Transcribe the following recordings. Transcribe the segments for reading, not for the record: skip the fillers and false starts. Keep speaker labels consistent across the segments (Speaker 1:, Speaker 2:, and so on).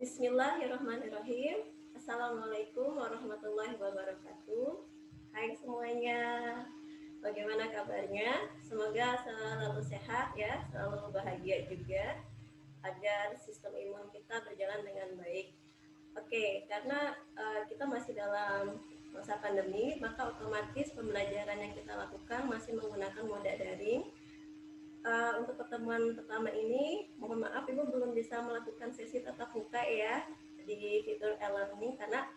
Speaker 1: Bismillahirrahmanirrahim. Assalamualaikum warahmatullahi wabarakatuh. Hai semuanya, bagaimana kabarnya? Semoga selalu sehat ya, selalu bahagia juga, agar sistem imun kita berjalan dengan baik. Oke, karena kita masih dalam masa pandemi, maka otomatis pembelajaran yang kita lakukan masih menggunakan moda daring. Untuk pertemuan pertama ini, mohon maaf Ibu belum bisa melakukan sesi tatap muka ya di fitur e-learning karena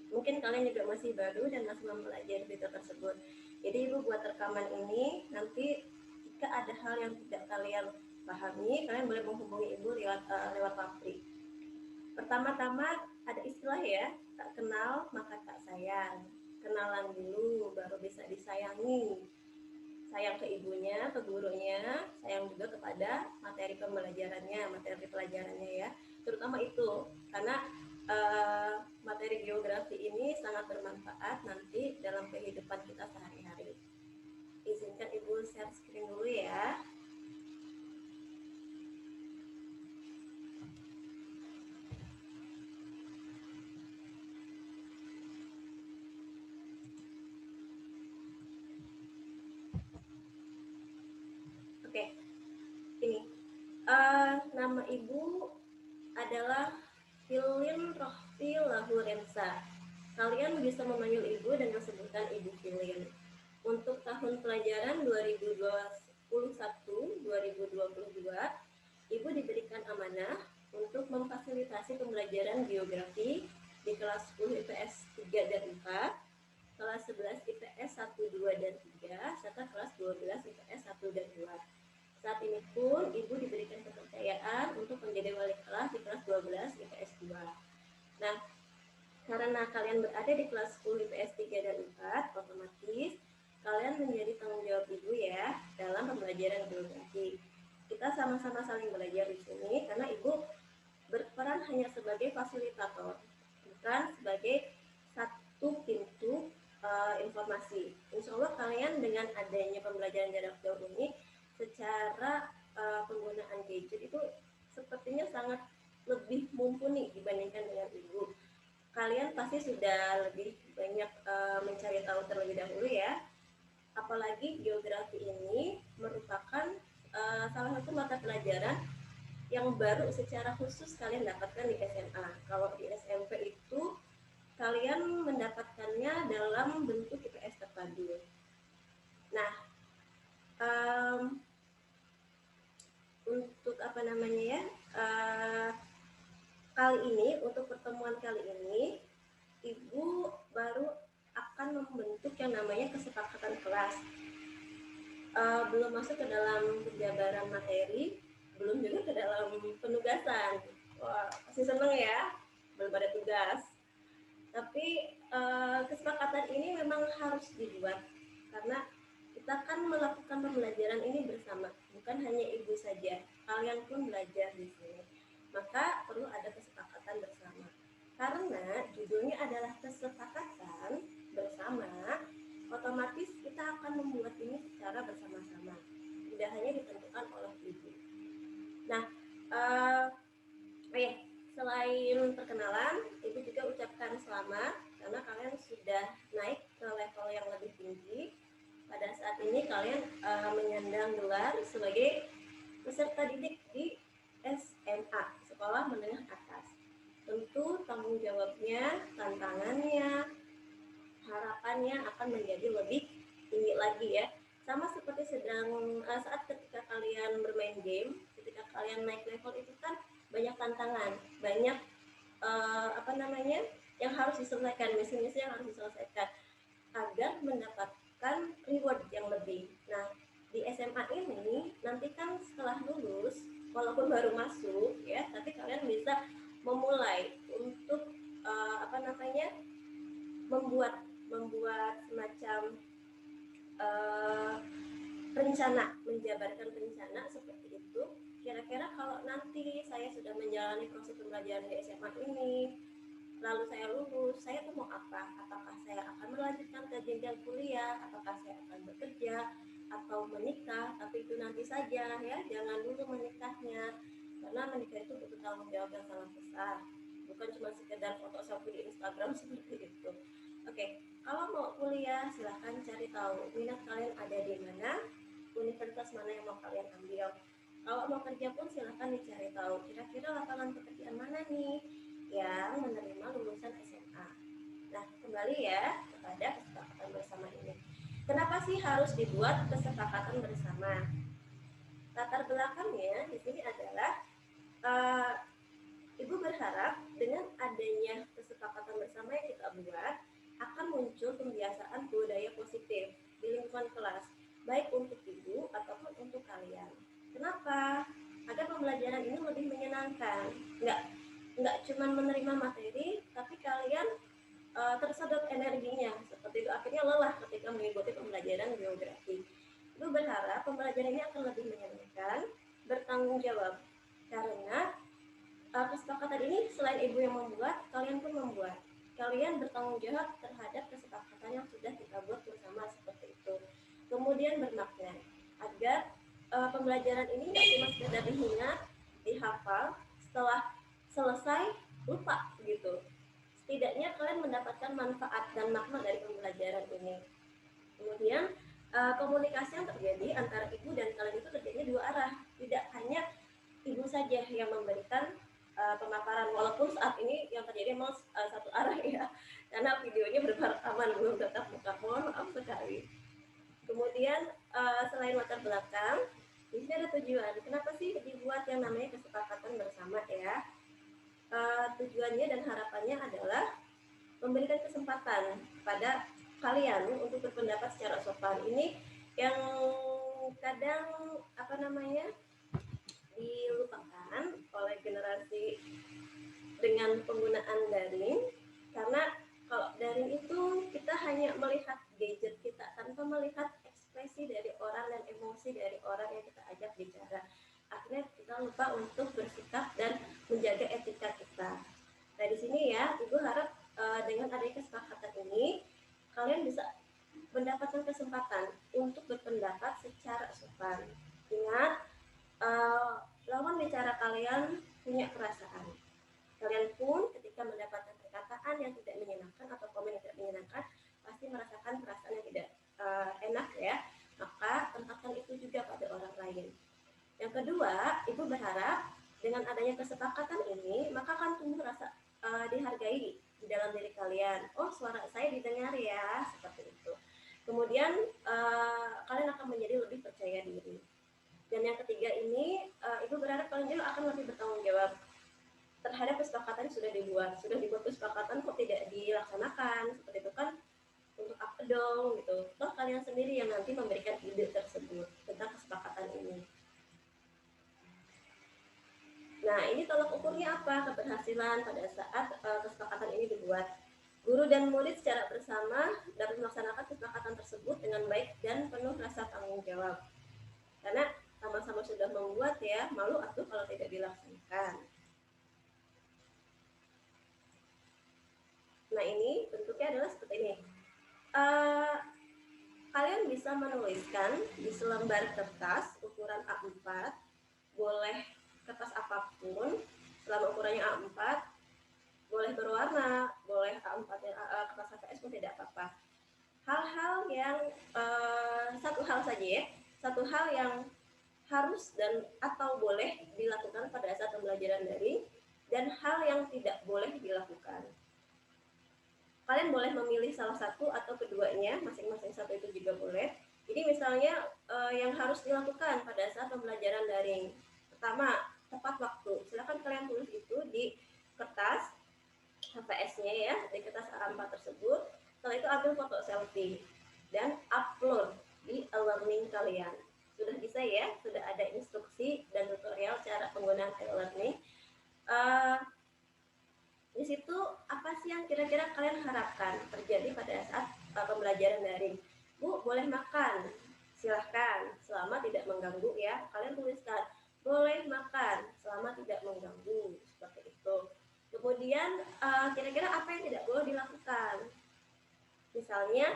Speaker 1: mungkin kalian juga masih baru dan masih mempelajari fitur tersebut. Jadi Ibu buat rekaman ini, nanti jika ada hal yang tidak kalian pahami, kalian boleh menghubungi Ibu lewat Papri. Pertama-tama ada istilah ya, tak kenal maka tak sayang. Kenalan dulu baru bisa disayangi. Sayang ke ibunya, ke gurunya, sayang juga kepada materi pembelajarannya, materi pelajarannya ya. Terutama itu, karena materi geografi ini sangat bermanfaat nanti dalam kehidupan kita sehari-hari. Izinkan Ibu share screen dulu ya. Oke, ini nama Ibu adalah Filin Rohti Lahurensa. Kalian bisa memanggil Ibu dengan sebutan Ibu Filin. Untuk tahun pelajaran 2021-2022, Ibu diberikan amanah untuk memfasilitasi pembelajaran geografi di kelas 10 IPS 3 dan 4, kelas 11 IPS 1, 2, dan 3, serta kelas 12 IPS 1 dan 2. Saat ini pun Ibu diberikan kepercayaan untuk menjadi wali kelas di kelas 12 IPS 2. Nah, karena kalian berada di kelas 10 IPS 3 dan 4, otomatis kalian menjadi tanggung jawab Ibu ya dalam pembelajaran geografi. Kita sama-sama saling belajar di sini karena Ibu berperan hanya sebagai fasilitator, bukan sebagai satu pintu informasi. Insya Allah kalian dengan adanya pembelajaran jarak jauh ini secara penggunaan gadget itu sepertinya sangat lebih mumpuni dibandingkan dengan Ibu. Kalian pasti sudah lebih banyak mencari tahu terlebih dahulu ya. Apalagi geografi ini merupakan salah satu mata pelajaran yang baru secara khusus kalian dapatkan di SMA. Kalau di SMP itu kalian mendapatkannya dalam bentuk IPS terpadu. Nah, untuk apa namanya ya, kali ini, untuk pertemuan kali ini, Ibu baru akan membentuk yang namanya kesepakatan kelas. Belum masuk ke dalam penjabaran materi, belum juga ke dalam penugasan. Wah, pasti seneng ya, belum ada tugas. Tapi kesepakatan ini memang harus dibuat karena kita kan melakukan pembelajaran ini bersama, bukan hanya Ibu saja, kalian pun belajar di sini. Maka perlu ada kesepakatan bersama. Karena judulnya adalah kesepakatan bersama, otomatis kita akan membuat ini secara bersama-sama, tidak hanya ditentukan oleh Ibu. Nah, selain perkenalan, Ibu juga ucapkan selamat karena kalian sudah naik ke level yang lebih tinggi. Pada saat ini kalian menyandang gelar sebagai peserta didik di SMA, Sekolah Menengah Atas. Tentu tanggung jawabnya, tantangannya, harapannya akan menjadi lebih tinggi lagi ya. Sama seperti saat ketika kalian bermain game, ketika kalian naik level itu kan banyak tantangan, banyak yang harus diselesaikan, misi-misi yang harus diselesaikan agar mendapatkan reward yang lebih. Nah, di SMA ini nanti kan setelah lulus, walaupun baru masuk ya, tapi kalian bisa memulai untuk membuat semacam rencana, menjabarkan rencana seperti itu. Kira-kira kalau nanti saya sudah menjalani proses pembelajaran di SMA ini, lalu saya lulus, saya tuh mau apa? Apakah saya akan melanjutkan ke jenjang kuliah? Apakah saya akan bekerja atau menikah? Tapi itu nanti saja ya, jangan dulu menikahnya. karena menikah itu butuh tanggung jawab yang sangat besar, bukan cuma sekedar foto selfie di Instagram seperti itu. Oke, kalau mau kuliah silahkan cari tahu minat kalian ada di mana, universitas mana yang mau kalian ambil. Kalau mau kerja pun silahkan dicari tahu kira-kira lapangan pekerjaan mana nih yang menerima lulusan SMA. Nah, kembali ya kepada kesepakatan bersama ini. Kenapa sih harus dibuat kesepakatan bersama? Latar belakangnya di sini adalah uh, Ibu berharap dengan adanya kesepakatan bersama yang kita buat akan muncul pembiasaan budaya positif di lingkungan kelas, baik untuk ibu ataupun untuk kalian. Kenapa? Agar pembelajaran ini lebih menyenangkan. Nggak cuma menerima materi, tapi kalian tersedot energinya. Seperti itu akhirnya lelah ketika mengikuti pembelajaran geografi. Ibu berharap pembelajaran ini akan lebih menyenangkan, bertanggung jawab. Karena kesepakatan ini selain ibu yang membuat, kalian pun membuat. Kalian bertanggung jawab terhadap kesepakatan yang sudah kita buat bersama seperti itu. Kemudian bermakna agar pembelajaran ini tidak cuma sekedar diingat, dihafal, setelah selesai lupa gitu. Setidaknya kalian mendapatkan manfaat dan makna dari pembelajaran ini. Kemudian komunikasi yang terjadi antara ibu dan kalian itu terjadi dua arah, tidak hanya ibu saja yang memberikan pemaparan, walaupun saat ini yang terjadi memang satu arah ya, karena videonya berrekaman belum tetap muka, mohon maaf sekali. Kemudian selain latar belakang, di sini ada tujuan. Kenapa sih dibuat yang namanya kesepakatan bersama ya? Tujuannya dan harapannya adalah memberikan kesempatan pada kalian untuk berpendapat secara sopan. Ini yang kadang dilupakan oleh generasi dengan penggunaan daring, karena kalau daring itu kita hanya melihat gadget kita tanpa melihat ekspresi dari orang dan emosi dari orang yang kita ajak bicara. Akhirnya kita lupa untuk bersikap dan menjaga etika kita. Nah di sini ya, ibu harap dengan adanya kesepakatan ini kalian bisa mendapatkan kesempatan untuk berpendapat secara sopan. Ingat, lawan bicara kalian punya perasaan. Kalian pun ketika mendapatkan perkataan yang tidak menyenangkan atau komen yang tidak menyenangkan, pasti merasakan perasaan yang tidak enak ya. Maka tempatkan itu juga pada orang lain. Yang kedua, ibu berharap dengan adanya kesepakatan ini, maka akan tumbuh rasa dihargai di dalam diri kalian. Oh, suara saya didengar ya, seperti itu. Kemudian kalian akan menjadi lebih percaya diri. Dan yang ketiga ini, ibu berharap kalian juga akan lebih bertanggung jawab terhadap kesepakatan yang sudah dibuat kesepakatan kok tidak dilaksanakan, seperti itu kan untuk apa dong gitu. Toh kalian sendiri yang nanti memberikan ide tersebut tentang kesepakatan ini. Nah, ini tolak ukurnya apa keberhasilan pada saat kesepakatan ini dibuat. Guru dan murid secara bersama dapat melaksanakan kesepakatan tersebut dengan baik dan penuh rasa tanggung jawab. Karena sama-sama sudah membuat ya, malu atuh kalau tidak dilaksanakan. Nah, ini bentuknya adalah seperti ini. Kalian bisa menuliskan di selembar kertas ukuran A4, boleh kertas apapun selama ukurannya A4, boleh berwarna, boleh A4 dan kertas HVS pun tidak apa-apa. Hal-hal yang satu hal yang harus dan atau boleh dilakukan pada saat pembelajaran daring dan hal yang tidak boleh dilakukan. Kalian boleh memilih salah satu atau keduanya, masing-masing satu itu juga boleh. Jadi misalnya yang harus dilakukan pada saat pembelajaran daring. Pertama, tepat waktu. Silakan kalian tulis itu di kertas HVS-nya ya, di kertas A4 tersebut. Setelah itu ambil foto selfie dan upload di e-learning kalian. Sudah bisa ya, sudah ada instruksi dan tutorial cara penggunaan e-learning. Di situ apa sih yang kira-kira kalian harapkan terjadi pada saat pembelajaran daring? Bu, boleh makan? Silahkan, selama tidak mengganggu ya. Kalian tuliskan, boleh makan selama tidak mengganggu, seperti itu. Kemudian kira-kira apa yang tidak boleh dilakukan? Misalnya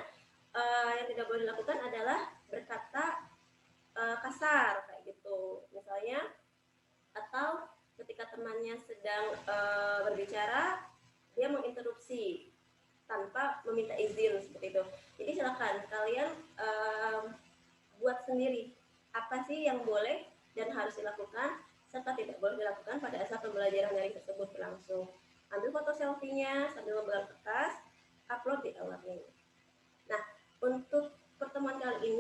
Speaker 1: yang tidak boleh dilakukan adalah berkata kasar kayak gitu, misalnya, atau temannya sedang berbicara, dia menginterupsi tanpa meminta izin seperti itu. Jadi silakan kalian buat sendiri apa sih yang boleh dan harus dilakukan serta tidak boleh dilakukan pada saat pembelajaran daring tersebut berlangsung. Ambil foto selfie-nya sambil memegang kertas, upload di e-learning. Nah, untuk pertemuan kali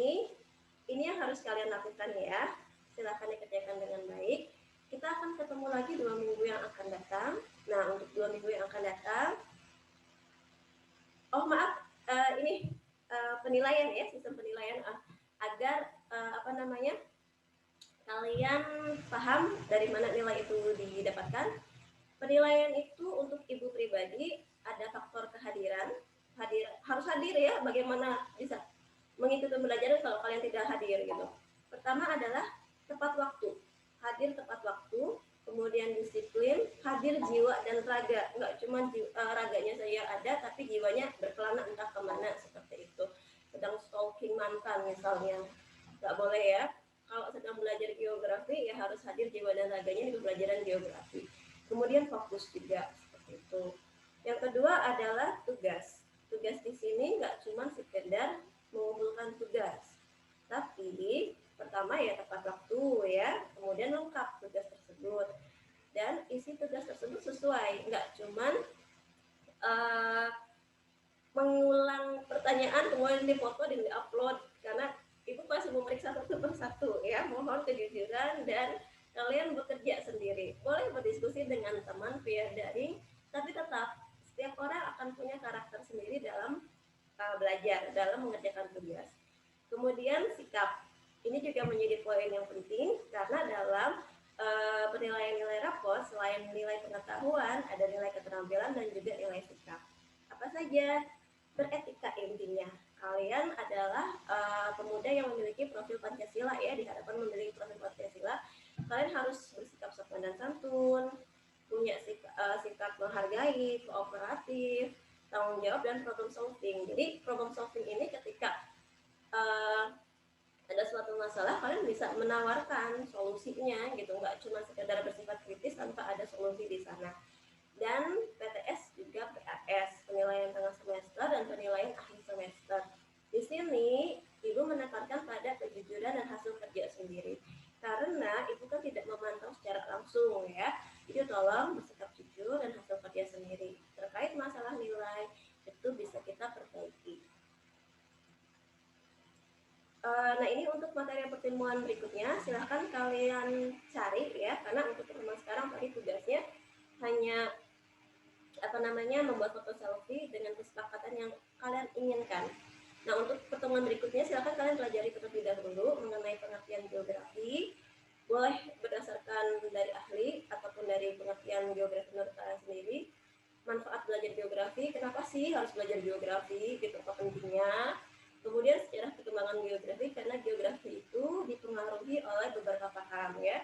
Speaker 1: ini yang harus kalian lakukan ya. Silahkan dikerjakan dengan baik. Kita akan ketemu lagi 2 minggu yang akan datang. Nah, untuk 2 minggu yang akan datang, oh maaf, ini penilaian ya, sistem penilaian agar apa namanya, kalian paham dari mana nilai itu didapatkan. Penilaian itu untuk ibu pribadi ada faktor kehadiran, harus hadir ya, bagaimana bisa mengikuti pembelajaran kalau kalian tidak hadir gitu. Pertama adalah tepat waktu, hadir tepat waktu, kemudian disiplin, hadir jiwa dan raga, nggak cuma raganya saya ada tapi jiwanya berkelana entah kemana seperti itu, sedang stalking mantan misalnya, nggak boleh ya. Kalau sedang belajar geografi ya harus hadir jiwa dan raganya di pembelajaran geografi. Kemudian fokus juga seperti itu. Yang kedua adalah tugas. Tugas di sini nggak cuma sekedar mengumpulkan tugas, tapi pertama ya tepat waktu ya, kemudian lengkap tugas tersebut dan isi tugas tersebut sesuai, nggak cuman mengulang pertanyaan kemudian difoto dan diupload, karena itu masih memeriksa satu persatu ya. Mohon kejujuran dan kalian bekerja sendiri. Boleh berdiskusi dengan teman via daring, tapi tetap setiap orang akan punya karakter sendiri dalam belajar, dalam mengerjakan tugas. Kemudian sikap, ini juga menjadi poin yang penting karena dalam penilaian nilai rapor selain nilai pengetahuan ada nilai keterampilan dan juga nilai sikap. Apa saja? Beretika intinya. Kalian adalah pemuda yang memiliki profil Pancasila ya, diharapkan memiliki profil Pancasila. Kalian harus bersikap sopan dan santun, punya sikap menghargai, kooperatif, tanggung jawab dan problem solving. Jadi problem solving ini ketika ada suatu masalah kalian bisa menawarkan solusinya gitu, nggak cuma sekedar bersifat kritis tanpa ada solusi di sana. Dan PTS juga PAS, penilaian tengah semester dan penilaian akhir semester. Di sini Ibu menekankan pada kejujuran dan hasil kerja sendiri. Karena Ibu kan tidak memantau secara langsung ya. Jadi tolong bersikap jujur dan hasil kerja sendiri. Terkait masalah nilai itu bisa kita perbaiki. Nah ini untuk materi pertemuan berikutnya, silahkan kalian cari ya, karena untuk pertemuan sekarang tadi tugasnya hanya membuat foto selfie dengan kesepakatan yang kalian inginkan. Nah untuk pertemuan berikutnya silahkan kalian pelajari terlebih dahulu mengenai pengertian geografi, boleh berdasarkan dari ahli ataupun dari pengertian geografi menurut kalian sendiri. Manfaat belajar geografi, kenapa sih harus belajar geografi, gitu, apa pentingnya. Kemudian sejarah perkembangan geografi, karena geografi itu dipengaruhi oleh beberapa paham ya.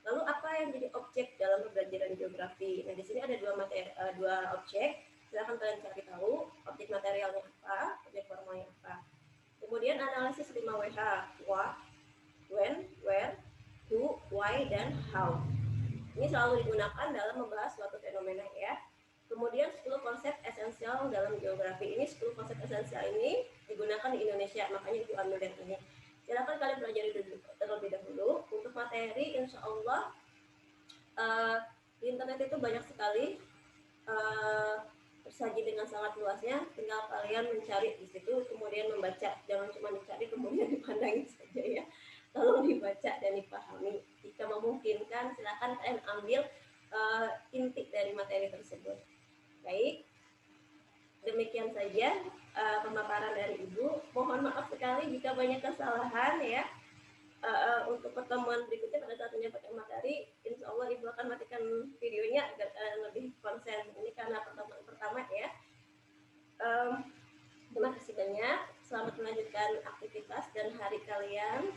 Speaker 1: Lalu apa yang jadi objek dalam pembelajaran geografi? Nah, di sini ada dua objek. Silahkan kalian cari tahu objek materialnya apa, objek formalnya apa. Kemudian analisis 5WH, what, when, where, who, why, dan how. Ini selalu digunakan dalam membahas suatu fenomena ya. Kemudian 10 konsep esensial dalam geografi. Ini 10 konsep esensial ini digunakan di Indonesia, makanya Ibu ambil yang ini. Silakan kalian pelajari terlebih dahulu. Untuk materi, insya Allah di internet itu banyak sekali tersaji dengan sangat luasnya. Tinggal kalian mencari di situ, kemudian membaca. Jangan cuma dicari kemudian dipandangi saja ya. Tolong dibaca dan dipahami. Jika memungkinkan, silakan kalian ambil inti dari materi tersebut. Baik, demikian saja pemaparan dari Ibu. Mohon maaf sekali jika banyak kesalahan ya. Untuk pertemuan berikutnya pada saat menyampaikan materi, insya Allah Ibu akan matikan videonya agar lebih konsen. Ini karena pertemuan pertama ya. Terima kasih banyak. Selamat melanjutkan aktivitas dan hari kalian.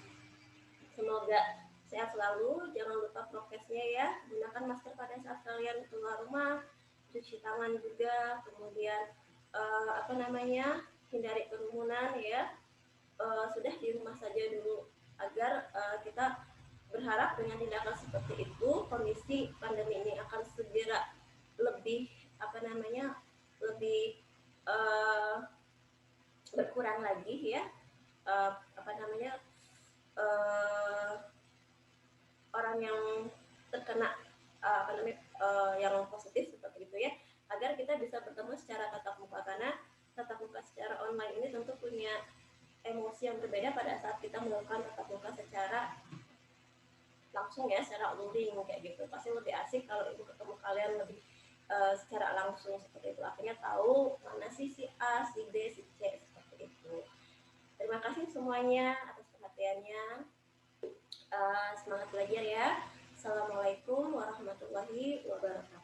Speaker 1: Semoga sehat selalu. Jangan lupa prokesnya ya. Gunakan masker pada saat kalian keluar rumah. Cuci tangan juga. Kemudian hindari kerumunan ya. Sudah di rumah saja dulu, agar kita berharap dengan tindakan seperti itu kondisi pandemi ini akan kena yang positif seperti itu ya, agar kita bisa bertemu secara tatap muka, karena tatap muka secara online ini tentu punya emosi yang berbeda pada saat kita melakukan tatap muka secara langsung ya, secara luring kayak gitu. Pasti lebih asik kalau ibu ketemu kalian lebih secara langsung seperti itu, akhirnya tahu mana sih si A, si B, si C seperti itu. Terima kasih semuanya atas perhatiannya. Semangat belajar ya. Assalamualaikum warahmatullahi wabarakatuh.